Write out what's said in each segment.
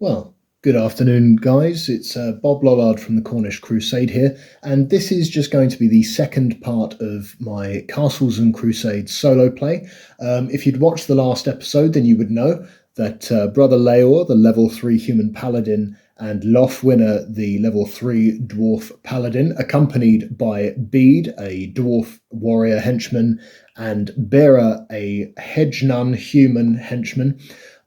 Well, good afternoon, guys. It's Bob Lollard from the Cornish Crusade here, and this is just going to be the second part of my Castles and Crusades solo play. If you'd watched the last episode, then you would know that Brother Leor, the level 3 human paladin, and Lothwinner, the level 3 dwarf paladin, accompanied by Bede, a dwarf warrior henchman, and Bera, a hedge nun human henchman,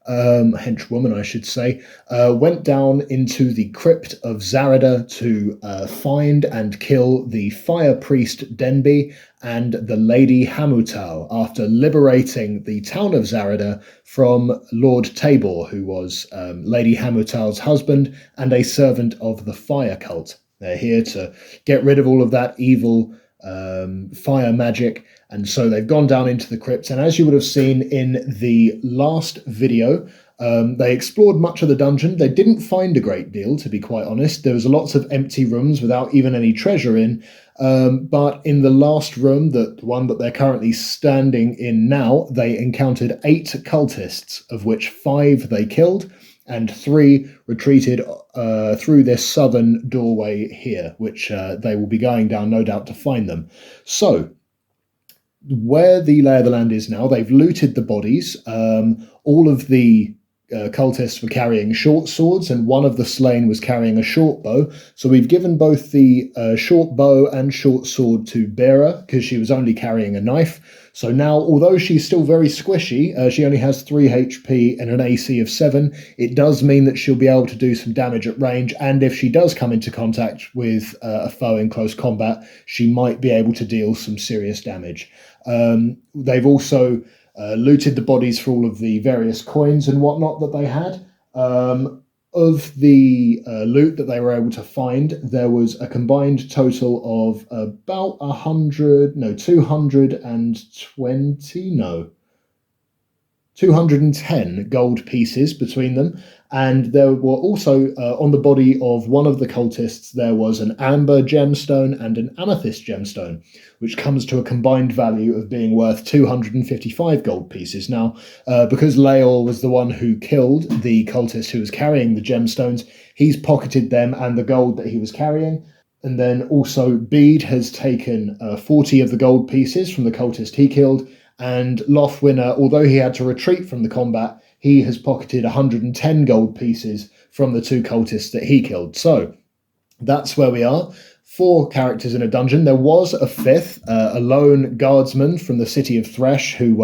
henchwoman, I should say, went down into the crypt of Zarada to find and kill the fire priest Denby and the Lady Hamutal after liberating the town of Zarada from Lord Tabor, who was Lady Hamutal's husband and a servant of the fire cult. They're here to get rid of all of that evil fire magic, and so they've gone down into the crypts. And as you would have seen in the last video, they explored much of the dungeon. They didn't find a great deal, to be quite honest. There was lots of empty rooms without even any treasure in. But in the last room, the one that they're currently standing in now, they encountered 8 cultists, of which 5 they killed, and 3 retreated through this southern doorway here, which they will be going down, no doubt, to find them. So, where the lay of the land is now, they've looted the bodies. All of the cultists were carrying short swords, and one of the slain was carrying a short bow. So we've given both the short bow and short sword to Bera, because she was only carrying a knife. So now, although she's still very squishy, she only has 3 HP and an AC of 7. It does mean that she'll be able to do some damage at range, and if she does come into contact with a foe in close combat, she might be able to deal some serious damage. They've also looted the bodies for all of the various coins and whatnot that they had. Of the loot that they were able to find, there was a combined total of about 210 gold pieces between them. And there were also, on the body of one of the cultists, there was an amber gemstone and an amethyst gemstone, which comes to a combined value of being worth 255 gold pieces. Now, because Leor was the one who killed the cultist who was carrying the gemstones, he's pocketed them and the gold that he was carrying. And then also Bede has taken 40 of the gold pieces from the cultist he killed, and Lothwinner, although he had to retreat from the combat, he has pocketed 110 gold pieces from the 2 cultists that he killed. So that's where we are. 4 characters in a dungeon. There was a 5th, a lone guardsman from the city of Thresh, who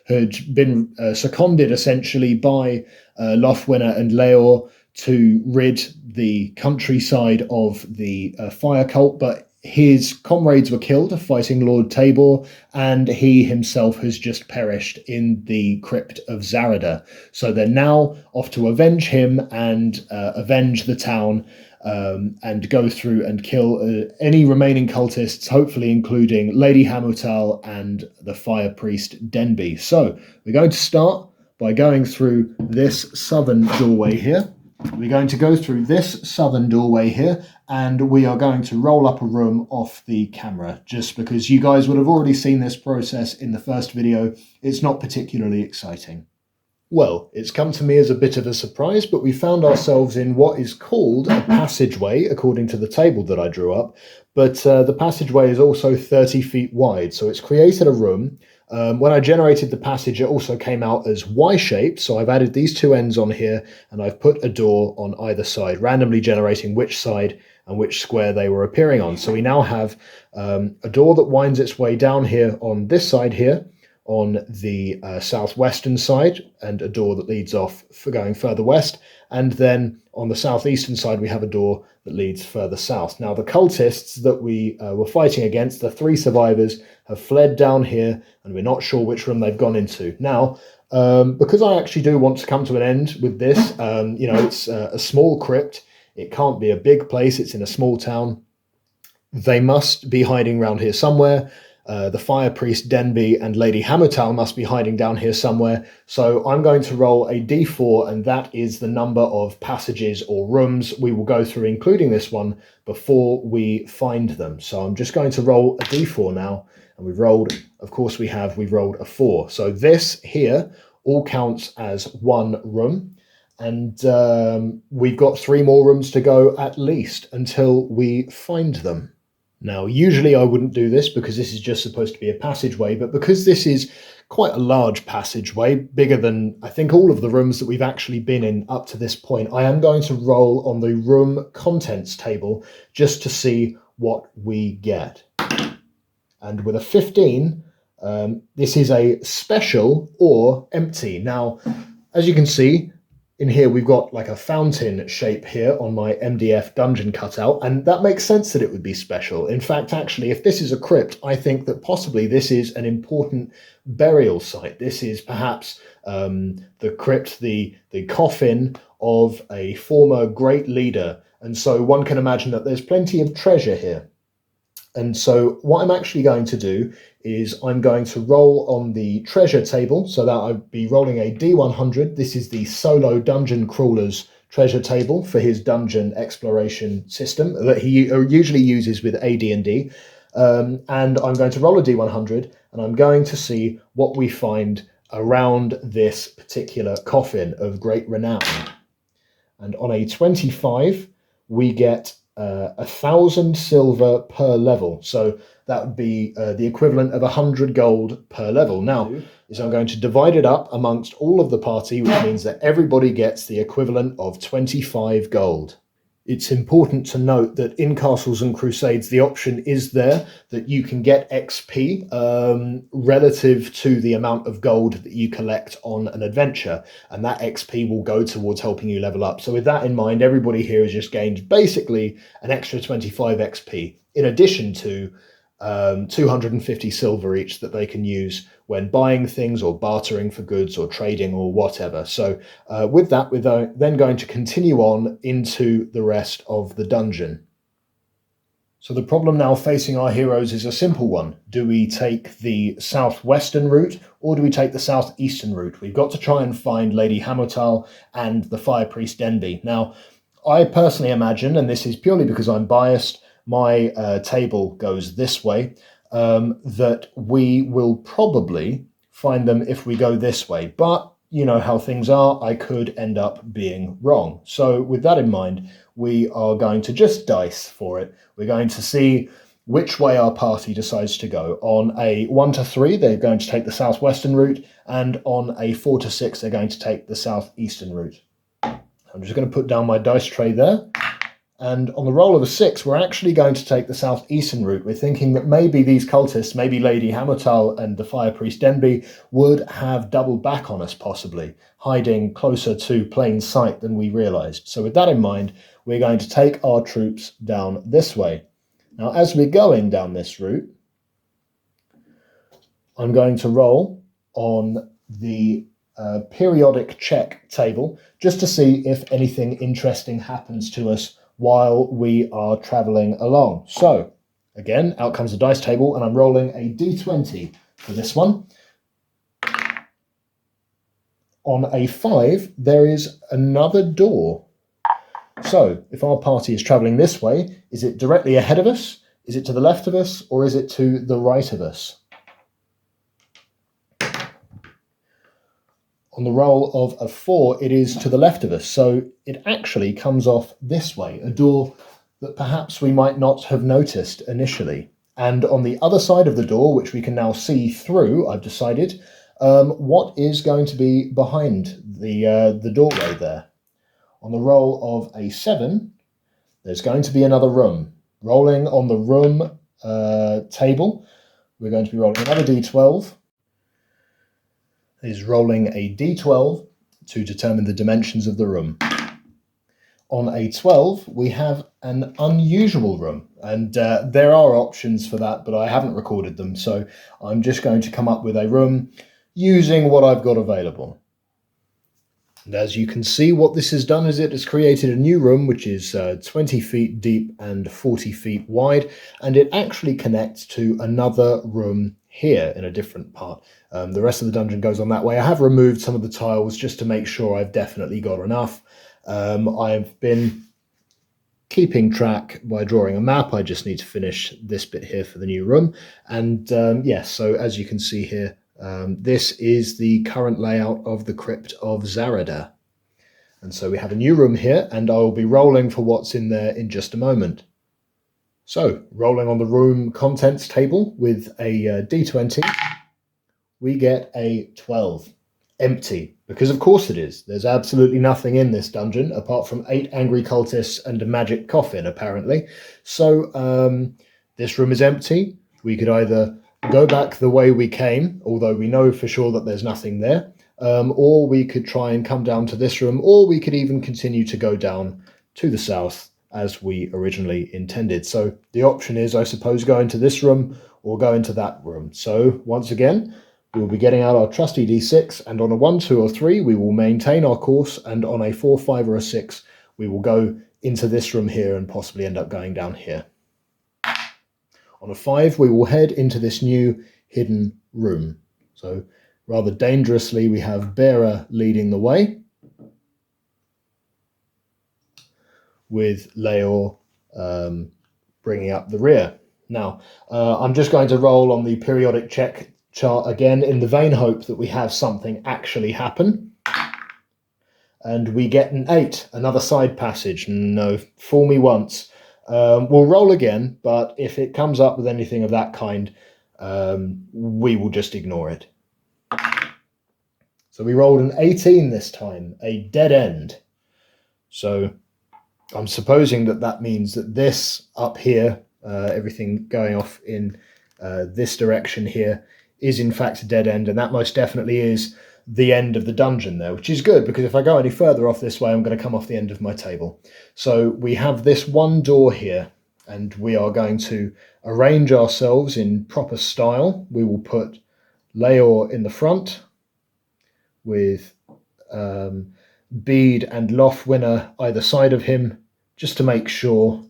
had been seconded essentially by Lothwinner and Leor to rid the countryside of the fire cult, but his comrades were killed fighting Lord Tabor, and he himself has just perished in the crypt of Zarada. So they're now off to avenge him and avenge the town, and go through and kill any remaining cultists, hopefully including Lady Hamutal and the fire priest Denby. So we're going to start by going through this southern doorway here. We're going to go through this southern doorway here, and we are going to roll up a room off the camera, just because you guys would have already seen this process in the first video. It's not particularly exciting. Well, it's come to me as a bit of a surprise, but we found ourselves in what is called a passageway, according to the table that I drew up. But the passageway is also 30 feet wide, so it's created a room. When I generated the passage, it also came out as Y-shaped, so I've added these 2 ends on here, and I've put a door on either side, randomly generating which side and which square they were appearing on. So we now have a door that winds its way down here on this side here, on the southwestern side, and a door that leads off for going further west, and then on the southeastern side we have a door that leads further south. Now the cultists that we were fighting against, the 3 survivors, have fled down here, and we're not sure which room they've gone into. Now, because I actually do want to come to an end with this, it's a small crypt, it can't be a big place, it's in a small town. They must be hiding around here somewhere. The fire priest Denby and Lady Hamutal must be hiding down here somewhere. So I'm going to roll a d4, and that is the number of passages or rooms we will go through, including this one, before we find them. So I'm just going to roll a d4 now, and we've rolled a 4. So this here all counts as 1 room. And we've got 3 more rooms to go at least until we find them. Now, usually I wouldn't do this because this is just supposed to be a passageway, but because this is quite a large passageway, bigger than I think all of the rooms that we've actually been in up to this point, I am going to roll on the room contents table just to see what we get. And with a 15, this is a special or empty. Now, as you can see, in here we've got like a fountain shape here on my MDF dungeon cutout, and that makes sense that it would be special. In fact, actually, if this is a crypt, I think that possibly this is an important burial site. This is perhaps the crypt, the coffin of a former great leader, and so one can imagine that there's plenty of treasure here. And so what I'm actually going to do is I'm going to roll on the treasure table, so that I'd be rolling a D100. This is the solo dungeon crawler's treasure table for his dungeon exploration system that he usually uses with AD&D. And I'm going to roll a D100, and I'm going to see what we find around this particular coffin of great renown. And on a 25, we get 1,000 silver per level. So that would be the equivalent of 100 gold per level. Now, is I'm going to divide it up amongst all of the party, which means that everybody gets the equivalent of 25 gold. It's important to note that in Castles and Crusades, the option is there that you can get XP relative to the amount of gold that you collect on an adventure, and that XP will go towards helping you level up. So with that in mind, everybody here has just gained basically an extra 25 XP, in addition to 250 silver each that they can use when buying things or bartering for goods or trading or whatever. So with that, we're then going to continue on into the rest of the dungeon. So the problem now facing our heroes is a simple one. Do we take the southwestern route or do we take the southeastern route? We've got to try and find Lady Hamutal and the Fire Priest Denby. Now, I personally imagine, and this is purely because I'm biased, my table goes this way, that we will probably find them if we go this way. But you know how things are, I could end up being wrong. So with that in mind, we are going to just dice for it. We're going to see which way our party decides to go. On a 1 to 3, they're going to take the southwestern route, and on a 4 to 6, they're going to take the southeastern route. I'm just going to put down my dice tray there. And on the roll of a 6, we're actually going to take the southeastern route. We're thinking that maybe these cultists, maybe Lady Hamutal and the Fire Priest Denby, would have doubled back on us possibly, hiding closer to plain sight than we realised. So with that in mind, we're going to take our troops down this way. Now, as we're going down this route, I'm going to roll on the periodic check table just to see if anything interesting happens to us while we are travelling along. So, again, out comes the dice table, and I'm rolling a d20 for this one. On a 5, there is another door. So, if our party is travelling this way, is it directly ahead of us, is it to the left of us, or is it to the right of us? On the roll of a 4, it is to the left of us, so it actually comes off this way, a door that perhaps we might not have noticed initially. And on the other side of the door, which we can now see through, I've decided, what is going to be behind the doorway there. On the roll of a 7, there's going to be another room. Rolling on the room table, we're going to be rolling another d12. Is rolling a d12 to determine the dimensions of the room. On a 12, we have an unusual room, and there are options for that, but I haven't recorded them, so I'm just going to come up with a room using what I've got available. And as you can see, what this has done is it has created a new room which is 20 feet deep and 40 feet wide, and it actually connects to another room here in a different part. The rest of the dungeon goes on that way. I have removed some of the tiles just to make sure I've definitely got enough. I've been keeping track by drawing a map. I just need to finish this bit here for the new room. And yes, so as you can see here, this is the current layout of the Crypt of Zarada. And so we have a new room here, and I will be rolling for what's in there in just a moment. So, rolling on the room contents table with a D20, we get a 12. Empty, because of course it is. There's absolutely nothing in this dungeon apart from 8 angry cultists and a magic coffin, apparently. So this room is empty. We could either go back the way we came, although we know for sure that there's nothing there, or we could try and come down to this room, or we could even continue to go down to the south as we originally intended. So the option is, I suppose, go into this room or go into that room. So once again, we will be getting out our trusty D6, and on a 1, 2, or 3, we will maintain our course, and on a 4, 5, or a 6, we will go into this room here and possibly end up going down here. On a 5, we will head into this new hidden room. So rather dangerously, we have Bearer leading the way, with Leor bringing up the rear. Now, I'm just going to roll on the periodic check chart again in the vain hope that we have something actually happen. And we get an 8, another side passage. No, fool me once. We'll roll again, but if it comes up with anything of that kind, we will just ignore it. So we rolled an 18 this time, a dead end. So I'm supposing that that means that this up here, everything going off in this direction here, is in fact a dead end, and that most definitely is the end of the dungeon there, which is good, because if I go any further off this way, I'm going to come off the end of my table. So we have this one door here, and we are going to arrange ourselves in proper style. We will put Leor in the front, with Bede and Lothwinner either side of him, just to make sure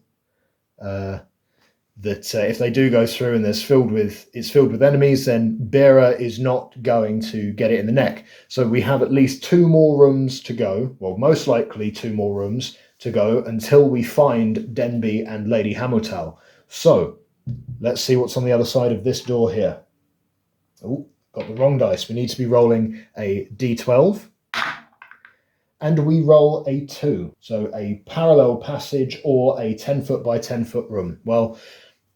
that if they do go through and it's filled with enemies, then Bearer is not going to get it in the neck. So we have at least 2 more rooms to go, well, most likely 2 more rooms to go until we find Denby and Lady Hamutal. So let's see what's on the other side of this door here. Oh, got the wrong dice. We need to be rolling a D12. And we roll a 2. So a parallel passage or a 10-foot by 10-foot room. Well,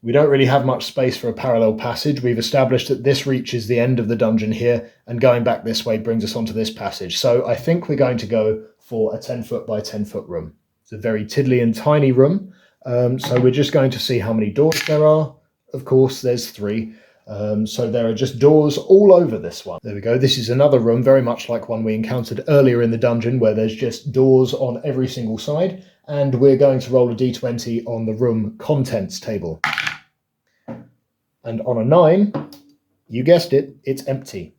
we don't really have much space for a parallel passage. We've established that this reaches the end of the dungeon here, and going back this way brings us onto this passage. So I think we're going to go for a 10-foot by 10-foot room. It's a very tiddly and tiny room. So we're just going to see how many doors there are. Of course, there's 3. So there are just doors all over this one. There we go. This is another room, very much like one we encountered earlier in the dungeon, where there's just doors on every single side. And we're going to roll a d20 on the room contents table. And on a 9, you guessed it, it's empty.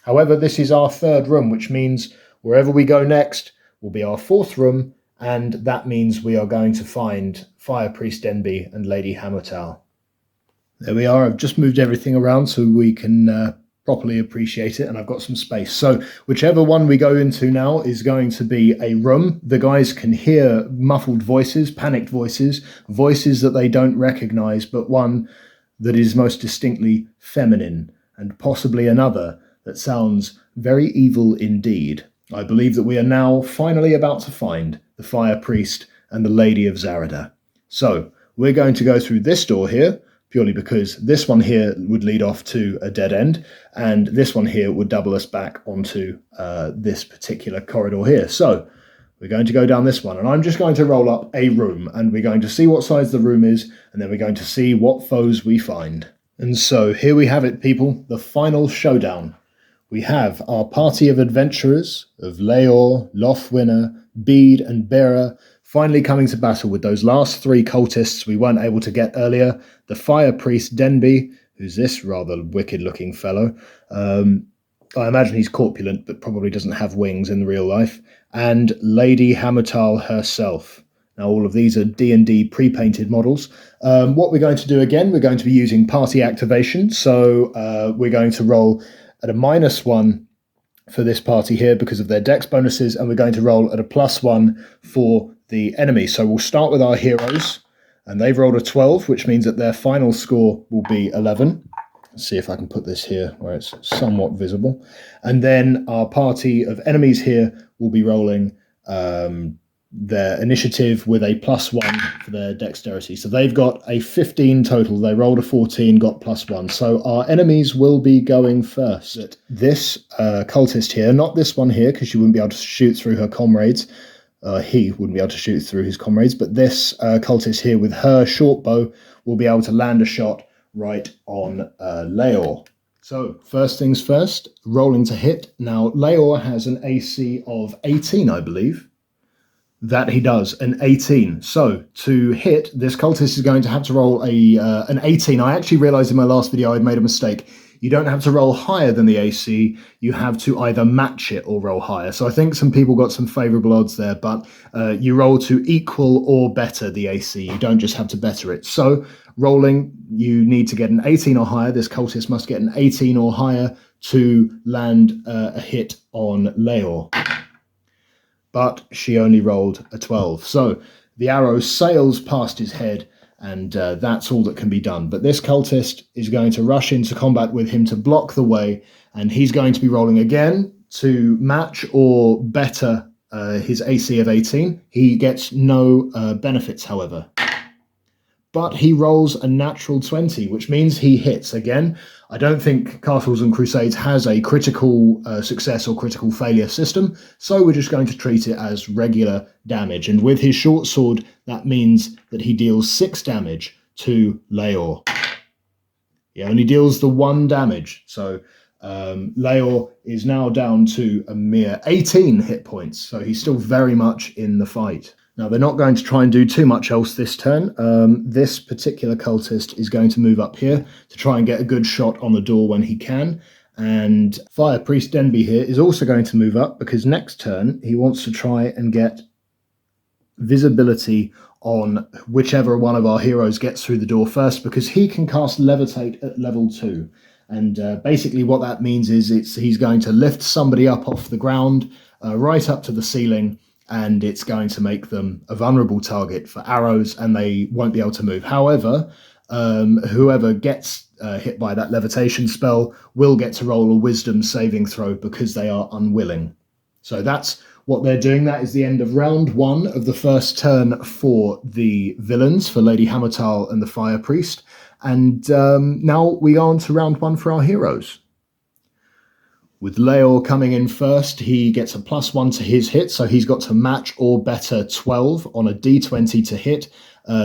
However, this is our 3rd room, which means wherever we go next will be our 4th room, and that means we are going to find Fire Priest Denby and Lady Hamutal. There we are. I've just moved everything around so we can properly appreciate it, and I've got some space. So whichever one we go into now is going to be a room. The guys can hear muffled voices, panicked voices, voices that they don't recognize, but one that is most distinctly feminine, and possibly another that sounds very evil indeed. I believe that we are now finally about to find the Fire Priest and the Lady of Zarada. So we're going to go through this door here, purely because this one here would lead off to a dead end, and this one here would double us back onto this particular corridor here. So we're going to go down this one, and I'm just going to roll up a room, and we're going to see what size the room is, and then we're going to see what foes we find. And so here we have it, people, the final showdown. We have our party of adventurers of Leor, Lothwinner, Bede, and Bearer finally coming to battle with those last 3 cultists we weren't able to get earlier, the Fire Priest Denby, who's this rather wicked-looking fellow. I imagine he's corpulent, but probably doesn't have wings in real life, and Lady Hamutal herself. Now, all of these are D&D pre-painted models. What we're going to do again, we're going to be using party activation, so we're going to roll at a -1 for this party here because of their dex bonuses, and we're going to roll at a +1 for the enemy. So we'll start with our heroes, and they've rolled a 12, which means that their final score will be 11. Let's see if I can put this here where it's somewhat visible. And then our party of enemies here will be rolling their initiative with a +1 for their dexterity. So they've got a 15 total. They rolled a 14, got +1. So our enemies will be going first. This cultist here, not this one here, because she wouldn't be able to shoot through her comrades. He wouldn't be able to shoot through his comrades, but this cultist here with her short bow will be able to land a shot right on Leor. So first things first, rolling to hit. Now Leor has an AC of 18, I believe. That he does, an 18. So to hit, this cultist is going to have to roll an 18. I actually realized in my last video I'd made a mistake. You don't have to roll higher than the AC. You have to either match it or roll higher. So I think some people got some favorable odds there, but you roll to equal or better the AC. You don't just have to better it. So rolling, you need to get an 18 or higher. This cultist must get an 18 or higher to land a hit on Leor. But she only rolled a 12. So the arrow sails past his head, and that's all that can be done. But this cultist is going to rush into combat with him to block the way, and he's going to be rolling again to match or better his AC of 18. He gets no benefits, however. But he rolls a natural 20, which means he hits again. I don't think Castles and Crusades has a critical success or critical failure system, so we're just going to treat it as regular damage. And with his short sword, that means that he deals 6 damage to Leor. He only deals the 1 damage, so Leor is now down to a mere 18 hit points, so he's still very much in the fight. Now, they're not going to try and do too much else this turn. This particular cultist is going to move up here to try and get a good shot on the door when he can. And Fire Priest Denby here is also going to move up because next turn he wants to try and get visibility on whichever one of our heroes gets through the door first, because he can cast Levitate at level 2. And basically what that means is he's going to lift somebody up off the ground, right up to the ceiling, and it's going to make them a vulnerable target for arrows, and they won't be able to move. However, whoever gets hit by that levitation spell will get to roll a wisdom saving throw because they are unwilling. So that's what they're doing. That is the end of round 1 of the first turn for the villains, for Lady Hammertal and the Fire Priest. And now we go on to round 1 for our heroes. With Leor coming in first, he gets a +1 to his hit, so he's got to match or better 12 on a d20 to hit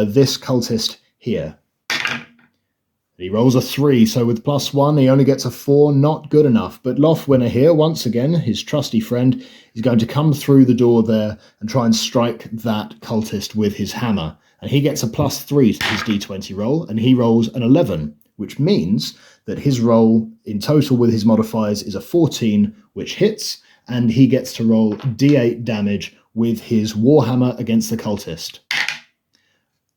this cultist here. He rolls a 3, so with +1, he only gets a 4, not good enough. But Lothwinner here, once again, his trusty friend, is going to come through the door there and try and strike that cultist with his hammer. And he gets a +3 to his d20 roll, and he rolls an 11, which means that his roll in total with his modifiers is a 14, which hits, and he gets to roll d8 damage with his warhammer against the cultist,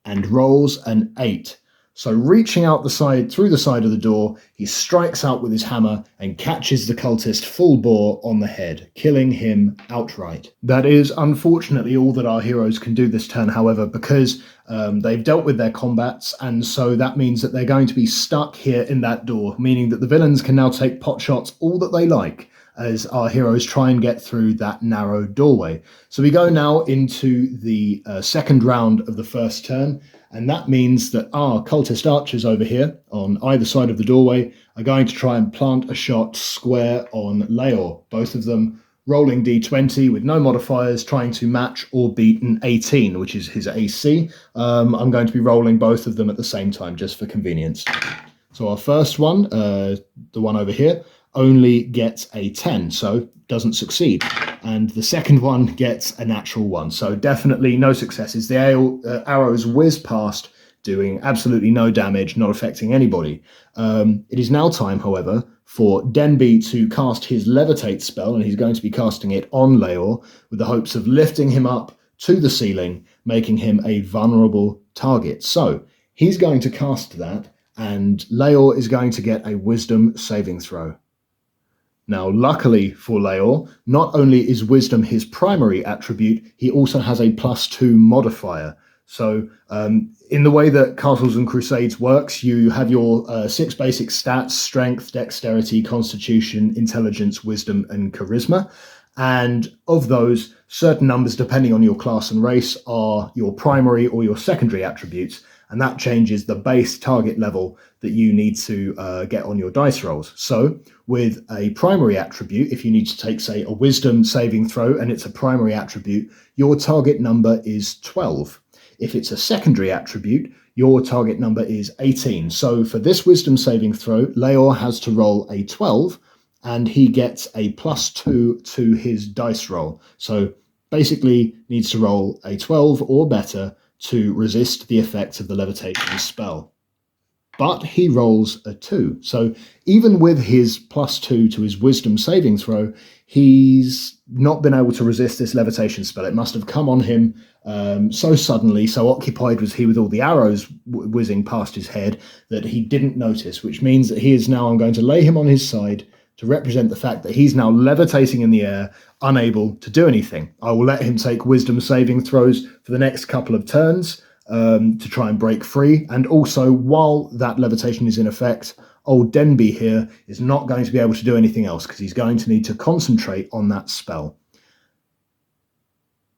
and rolls an 8. So reaching out the side, through the side of the door, he strikes out with his hammer and catches the cultist full bore on the head, killing him outright. That is unfortunately all that our heroes can do this turn, however, because they've dealt with their combats, and so that means that they're going to be stuck here in that door, meaning that the villains can now take pot shots all that they like as our heroes try and get through that narrow doorway. So we go now into the second round of the first turn, and that means that our cultist archers over here on either side of the doorway are going to try and plant a shot square on Leor, both of them rolling d20 with no modifiers, trying to match or beat an 18, which is his AC. I'm going to be rolling both of them at the same time, just for convenience. So our first one, the one over here, only gets a 10, so doesn't succeed. And the second one gets a natural 1, so definitely no successes. The arrows whiz past, doing absolutely no damage, not affecting anybody. It is now time, however, for Denby to cast his Levitate spell, and he's going to be casting it on Leor with the hopes of lifting him up to the ceiling, making him a vulnerable target. So he's going to cast that, and Leor is going to get a wisdom saving throw. Now, luckily for Leor, not only is wisdom his primary attribute, he also has a +2 modifier. So in the way that Castles and Crusades works, you have your 6 basic stats: strength, dexterity, constitution, intelligence, wisdom, and charisma. And of those, certain numbers, depending on your class and race, are your primary or your secondary attributes, and that changes the base target level that you need to get on your dice rolls. So with a primary attribute, if you need to take, say, a wisdom saving throw and it's a primary attribute, your target number is 12. If it's a secondary attribute, your target number is 18. So for this wisdom saving throw, Leor has to roll a 12, and he gets a +2 to his dice roll. So basically needs to roll a 12 or better to resist the effects of the levitation spell. But he rolls a 2. So even with his +2 to his wisdom saving throw, he's not been able to resist this levitation spell. It must have come on him so suddenly, so occupied was he with all the arrows whizzing past his head, that he didn't notice, which means that he is now, I'm going to lay him on his side to represent the fact that he's now levitating in the air, unable to do anything. I will let him take wisdom saving throws for the next couple of turns to try and break free. And also, while that levitation is in effect, old Denby here is not going to be able to do anything else because he's going to need to concentrate on that spell.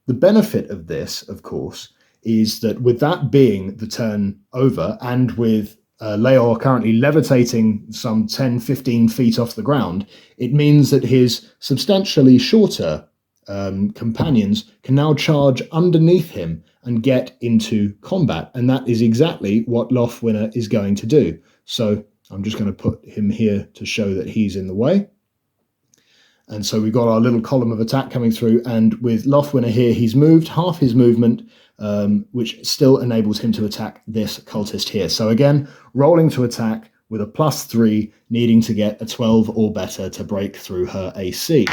The benefit of this, of course, is that with that being the turn over, and with Leor currently levitating some 10-15 feet off the ground, it means that his substantially shorter companions can now charge underneath him and get into combat, and that is exactly what Lothwinner is going to do. So I'm just going to put him here to show that he's in the way. And so we've got our little column of attack coming through, and with Lothwinner here, he's moved half his movement, which still enables him to attack this cultist here. So again, rolling to attack with a +3, needing to get a 12 or better to break through her AC.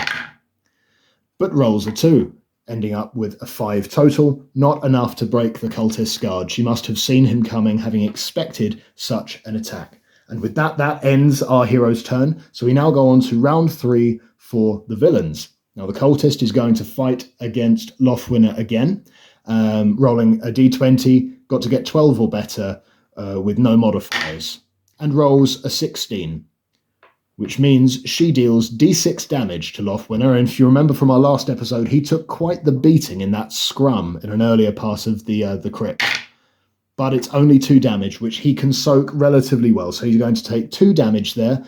But rolls a 2, ending up with a 5 total, not enough to break the cultist's guard. She must have seen him coming, having expected such an attack. And with that, that ends our hero's turn. So we now go on to round 3 for the villains. Now the cultist is going to fight against Lothwinner again, rolling a d20, got to get 12 or better with no modifiers, and rolls a 16, which means she deals d6 damage to Lothwinner. And if you remember from our last episode, he took quite the beating in that scrum in an earlier part of the crypt. But it's only 2 damage, which he can soak relatively well. So he's going to take 2 damage there.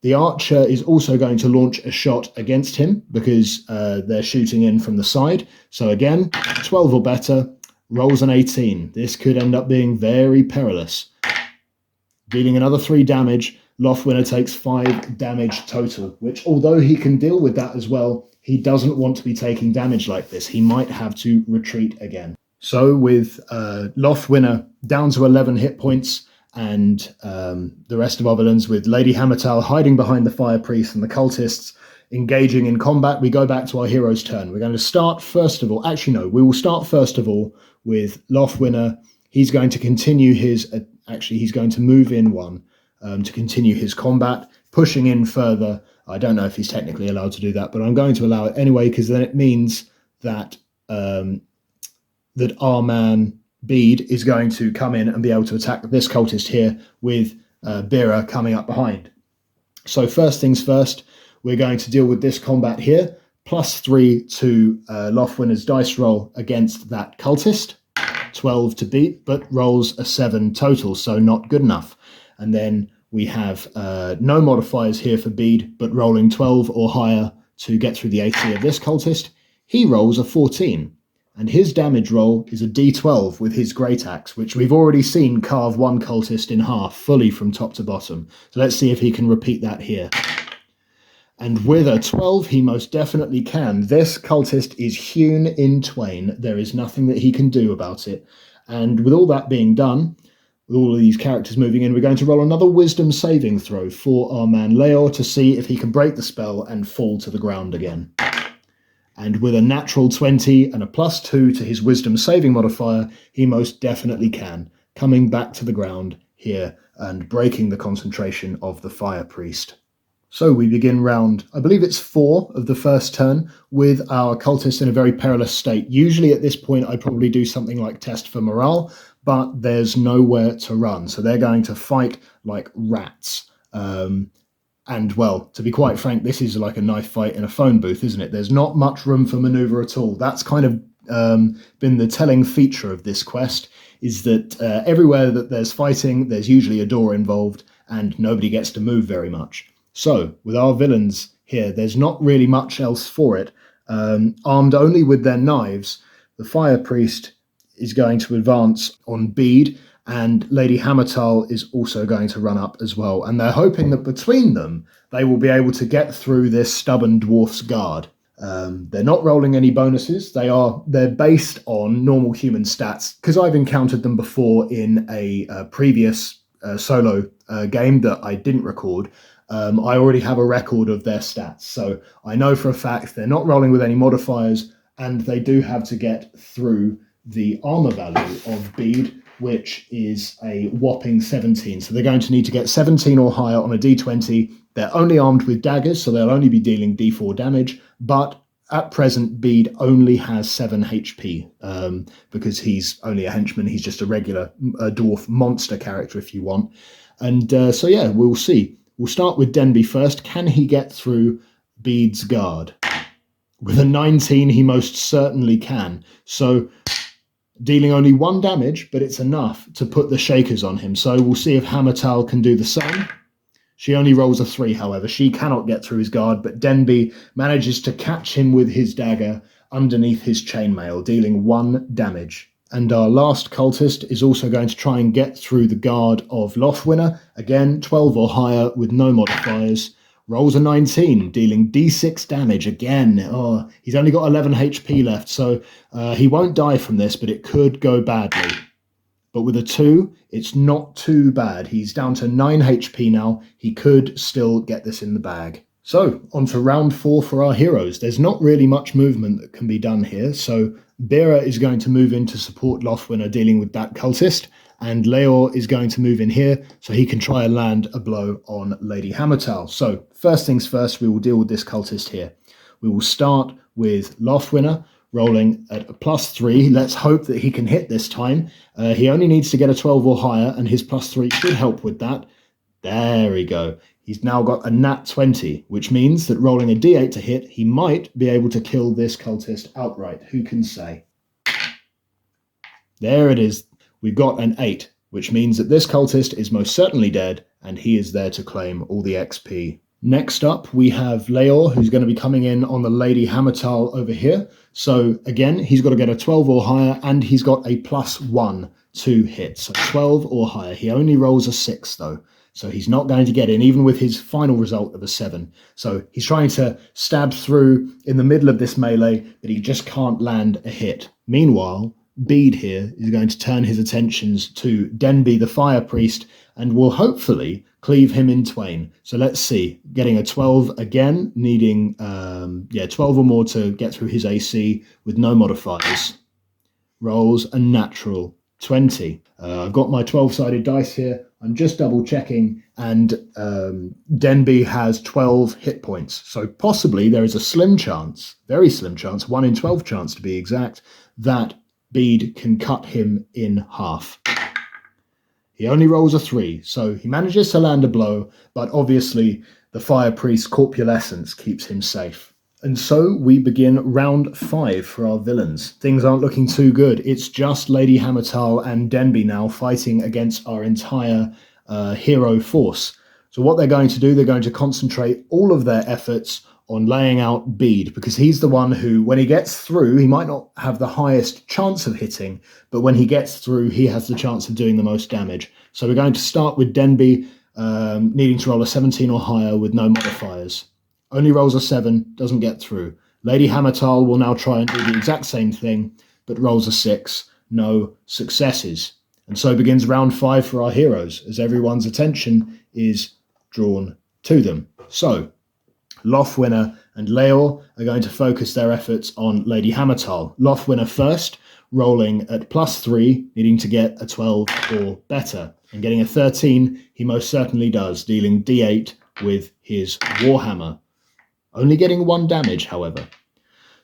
The archer is also going to launch a shot against him because they're shooting in from the side. So again, 12 or better, rolls an 18. This could end up being very perilous. Dealing another 3 damage, Lothwinner takes 5 damage total, which although he can deal with that as well, he doesn't want to be taking damage like this. He might have to retreat again. So with Lothwinner down to 11 hit points, and the rest of our villains with Lady Hammertal hiding behind the fire priest and the cultists engaging in combat, we go back to our hero's turn. We're going to start first of all, we will start first of all with Lothwinner. He's going to continue his, he's going to move in 1 to continue his combat, pushing in further. I don't know if he's technically allowed to do that, but I'm going to allow it anyway, because then it means that that our man Bede is going to come in and be able to attack this cultist here with Bera coming up behind. So first things first, we're going to deal with this combat here. +3 to Lothwinner's dice roll against that cultist. 12 to beat, but rolls a 7 total, so not good enough. And then we have no modifiers here for Bede, but rolling 12 or higher to get through the AC of this cultist. He rolls a 14. And his damage roll is a d12 with his great axe, which we've already seen carve one cultist in half, fully from top to bottom. So let's see if he can repeat that here. And with a 12, he most definitely can. This cultist is hewn in twain. There is nothing that he can do about it. And with all that being done, with all of these characters moving in, we're going to roll another wisdom saving throw for our man Leor to see if he can break the spell and fall to the ground again. And with a natural 20 and a +2 to his wisdom saving modifier, he most definitely can, coming back to the ground here and breaking the concentration of the fire priest. So we begin round, I believe it's 4 of the first turn, with our cultist in a very perilous state. Usually at this point I probably do something like test for morale, but there's nowhere to run. So they're going to fight like rats. And, well, to be quite frank, this is like a knife fight in a phone booth, isn't it? There's not much room for maneuver at all. That's kind of been the telling feature of this quest, is that everywhere that there's fighting, there's usually a door involved, and nobody gets to move very much. So, with our villains here, there's not really much else for it. Armed only with their knives, the Fire Priest is going to advance on Bede, and Lady Hammertal is also going to run up as well. And they're hoping that between them, they will be able to get through this stubborn dwarf's guard. They're not rolling any bonuses. They're based on normal human stats, because I've encountered them before in a previous solo game that I didn't record. I already have a record of their stats, so I know for a fact they're not rolling with any modifiers, and they do have to get through the armor value of Bede, which is a whopping 17. So they're going to need to get 17 or higher on a d20. They're only armed with daggers, so they'll only be dealing d4 damage, but at present, Bede only has 7 HP, because he's only a henchman. He's just a regular dwarf monster character, if you want. And so, yeah, we'll see. We'll start with Denby first. Can he get through Bede's guard? With a 19, he most certainly can. So, dealing only 1 damage, but it's enough to put the shakers on him. So we'll see if Hammertal can do the same. She only rolls a 3, however. She cannot get through his guard, but Denby manages to catch him with his dagger underneath his chainmail, dealing 1 damage. And our last cultist is also going to try and get through the guard of Lothwinner. Again, 12 or higher with no modifiers. Rolls a 19, dealing d6 damage again. Oh, he's only got 11 HP left, so he won't die from this, but it could go badly. But with a 2, it's not too bad. He's down to 9 HP now. He could still get this in the bag. So, on to round 4 for our heroes. There's not really much movement that can be done here, so Bera is going to move in to support Lothwinner dealing with that cultist, and Leor is going to move in here so he can try and land a blow on Lady Hammertal. So, first things first, we will deal with this cultist here. We will start with Lothwinner, rolling at a +3. Let's hope that he can hit this time. He only needs to get a 12 or higher, and his +3 should help with that. There we go. He's now got a nat 20, which means that rolling a d8 to hit, he might be able to kill this cultist outright. Who can say? There it is. We've got an 8, which means that this cultist is most certainly dead, and he is there to claim all the XP. Next up, we have Leor, who's going to be coming in on the Lady Hammertal over here. So again, he's got to get a 12 or higher, and he's got a +1 to hit. So 12 or higher. He only rolls a 6, though. So he's not going to get in, even with his final result of a 7. So he's trying to stab through in the middle of this melee, but he just can't land a hit. Meanwhile, Bede here is going to turn his attentions to Denby the Fire Priest, and will hopefully cleave him in twain. So let's see. Getting a 12 again, needing 12 or more to get through his AC with no modifiers. Rolls a natural 20. I've got my 12-sided dice here. I'm just double checking, and Denby has 12 hit points. So possibly there is a slim chance, very slim chance, 1 in 12 chance to be exact, that Bede can cut him in half. He only rolls a 3, so he manages to land a blow, but obviously the Fire Priest's corpulescence keeps him safe. And so we begin round 5 for our villains. Things aren't looking too good. It's just Lady Hammertal and Denby now fighting against our entire hero force. So what they're going to do, they're going to concentrate all of their efforts on laying out Bede, because he's the one who, when he gets through, he might not have the highest chance of hitting, but when he gets through, he has the chance of doing the most damage. So we're going to start with Denby, needing to roll a 17 or higher with no modifiers. Only rolls a 7, doesn't get through. Lady Hammertal will now try and do the exact same thing, but rolls a 6, no successes. And so begins round 5 for our heroes, as everyone's attention is drawn to them. So, Lothwinner and Leor are going to focus their efforts on Lady Hammertal. Lothwinner first, rolling at +3, needing to get a 12 or better. And getting a 13, he most certainly does, dealing d8 with his Warhammer. Only getting 1 damage, however.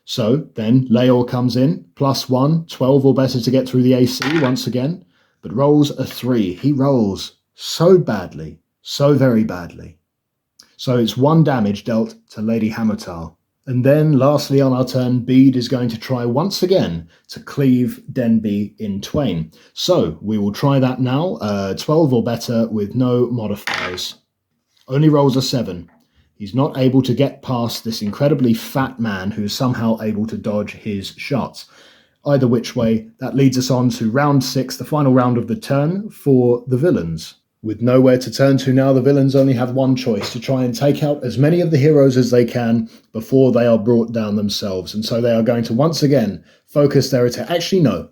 So then Leor comes in, +1, 12 or better to get through the AC once again, but rolls a 3. He rolls so badly, so very badly. So it's 1 damage dealt to Lady Hammertal. And then, lastly on our turn, Bede is going to try once again to cleave Denby in twain. So we will try that now, 12 or better with no modifiers. Only rolls a 7. He's not able to get past this incredibly fat man who's somehow able to dodge his shots. Either which way, that leads us on to round 6, the final round of the turn for the villains. With nowhere to turn to now, the villains only have one choice: to try and take out as many of the heroes as they can before they are brought down themselves. And so they are going to once again focus their attack. Actually, no.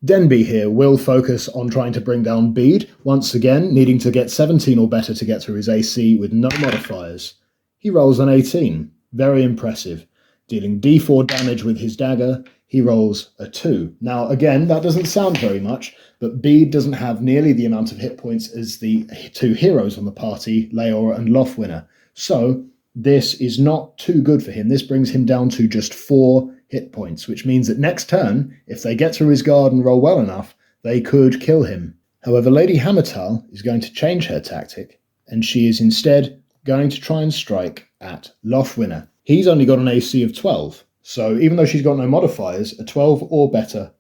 Denby here will focus on trying to bring down Bede, once again needing to get 17 or better to get through his AC with no modifiers. He rolls an 18. Very impressive. Dealing d4 damage with his dagger, he rolls a 2. Now, again, that doesn't sound very much, but Bede doesn't have nearly the amount of hit points as the 2 heroes on the party, Leor and Lothwinner. So, this is not too good for him. This brings him down to just 4 hit points, which means that next turn, if they get through his guard and roll well enough, they could kill him. However, Lady Hammertal is going to change her tactic, and she is instead going to try and strike at Lothwinner. He's only got an AC of 12, so even though she's got no modifiers, a 12 or better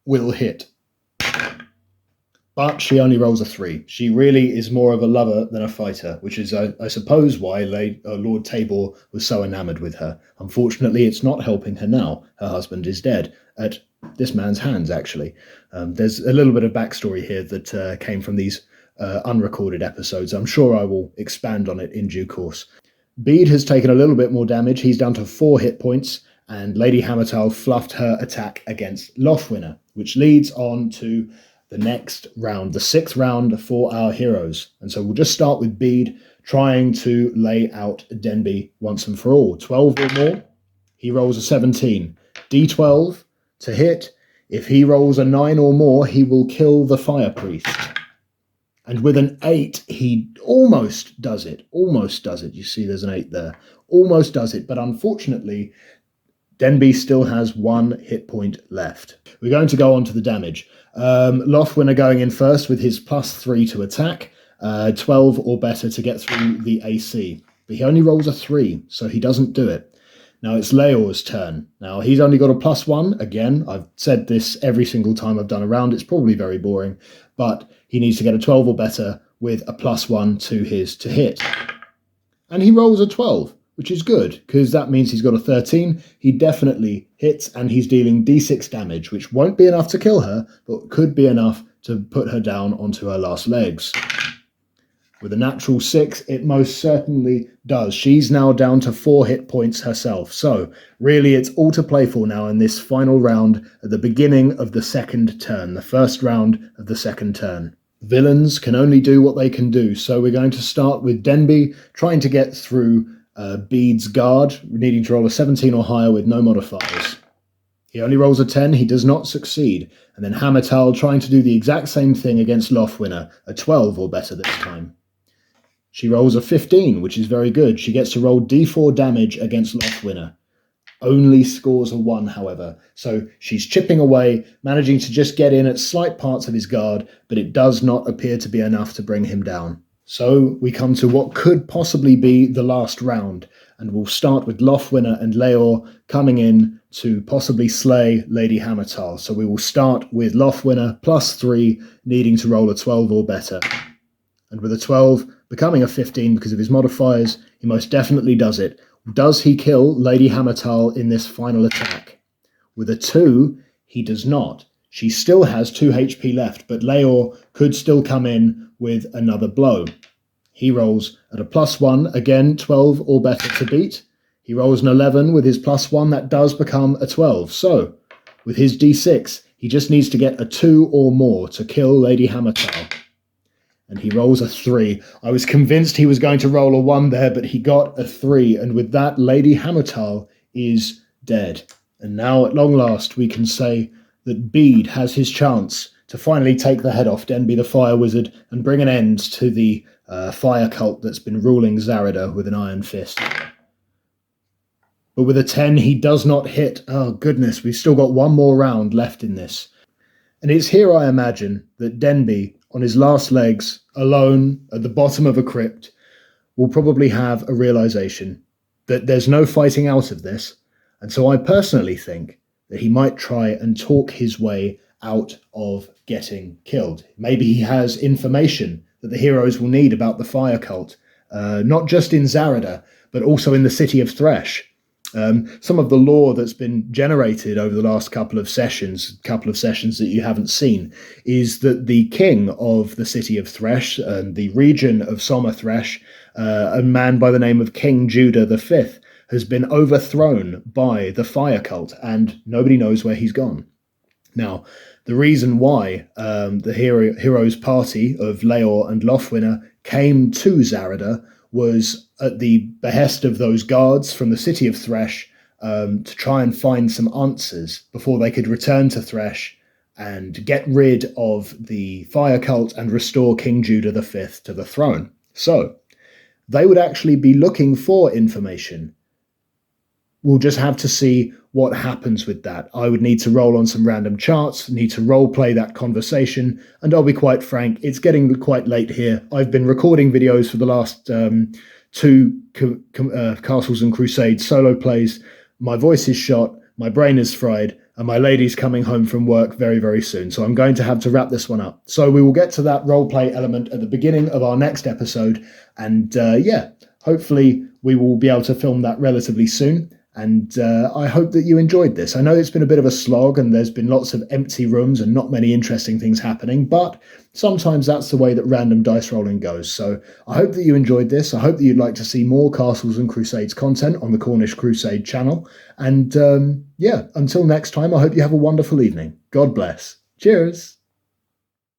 will hit. But she only rolls a 3. She really is more of a lover than a fighter, which is, I suppose, why Lord Tabor was so enamoured with her. Unfortunately, it's not helping her now. Her husband is dead, at this man's hands, actually. There's a little bit of backstory here that came from these unrecorded episodes. I'm sure I will expand on it in due course. Bede has taken a little bit more damage. He's down to 4 hit points, and Lady Hammertal fluffed her attack against Lothwinner, which leads on to the next round, the 6th round for our heroes. And so we'll just start with Bede trying to lay out Denby once and for all. 12 or more, he rolls a 17. D12 to hit. If he rolls a 9 or more, he will kill the fire priest. And with an 8, he almost does it. Almost does it. You see there's an 8 there. Almost does it. But unfortunately, Denby still has 1 hit point left. We're going to go on to the damage. Lothwinner going in first with his +3 to attack. 12 or better to get through the AC. But he only rolls a 3, so he doesn't do it. Now it's Leor's turn. Now he's only got a +1. Again, I've said this every single time I've done a round. It's probably very boring. But he needs to get a 12 or better with a +1 to his to hit. And he rolls a 12, which is good, because that means he's got a 13. He definitely hits, and he's dealing d6 damage, which won't be enough to kill her, but could be enough to put her down onto her last legs. With a natural 6, it most certainly does. She's now down to 4 hit points herself. So, really, it's all to play for now in this final round at the beginning of the second turn, the first round of the second turn. Villains can only do what they can do, so we're going to start with Denby trying to get through Bede's guard, needing to roll a 17 or higher with no modifiers. He only rolls a 10, he does not succeed. And then Hammertal trying to do the exact same thing against Lothwinner, a 12 or better this time. She rolls a 15, which is very good. She gets to roll d4 damage against Lothwinner. Only scores a 1, however. So she's chipping away, managing to just get in at slight parts of his guard, but it does not appear to be enough to bring him down. So we come to what could possibly be the last round, and we'll start with Lothwinner and Leor coming in to possibly slay Lady Hammertal. So we will start with Lothwinner +3, needing to roll a 12 or better. And with a 12 becoming a 15 because of his modifiers, he most definitely does it. Does he kill Lady Hammertal in this final attack? With a 2, he does not. She still has 2 HP left, but Leor could still come in with another blow. He rolls at a +1, again 12 or better to beat. He rolls an 11 with his +1, that does become a 12. So, with his d6, he just needs to get a 2 or more to kill Lady Hammertal. And he rolls a 3. I was convinced he was going to roll a 1 there, but he got a 3. And with that, Lady Hammertal is dead. And now, at long last, we can say that Bede has his chance to finally take the head off Denby the Fire Wizard and bring an end to the fire cult that's been ruling Zarada with an iron fist. But with a 10, he does not hit. Oh, goodness, we've still got one more round left in this. And it's here, I imagine, that Denby, on his last legs, alone, at the bottom of a crypt, will probably have a realization that there's no fighting out of this. And so I personally think that he might try and talk his way out of getting killed. Maybe he has information that the heroes will need about the fire cult, not just in Zarada, but also in the city of Thresh. Some of the lore that's been generated over the last couple of sessions that you haven't seen, is that the king of the city of Thresh and the region of Soma Thresh, a man by the name of King Judah V, has been overthrown by the fire cult, and nobody knows where he's gone. Now, the reason why the heroes' party of Leor and Lothwinner came to Zarada was at the behest of those guards from the city of Thresh, to try and find some answers before they could return to Thresh and get rid of the fire cult and restore King Judah V to the throne. So they would actually be looking for information. We'll just have to see what happens with that. I would need to roll on some random charts, need to role play that conversation, and I'll be quite frank, it's getting quite late here. I've been recording videos for the last two Castles and Crusades solo plays. My voice is shot, my brain is fried, and my lady's coming home from work very, very soon. So I'm going to have to wrap this one up. So we will get to that role play element at the beginning of our next episode. And hopefully we will be able to film that relatively soon. And I hope that you enjoyed this. I know it's been a bit of a slog and there's been lots of empty rooms and not many interesting things happening, but sometimes that's the way that random dice rolling goes. So I hope that you enjoyed this. I hope that you'd like to see more Castles and Crusades content on the Cornish Crusade channel. And until next time, I hope you have a wonderful evening. God bless. Cheers.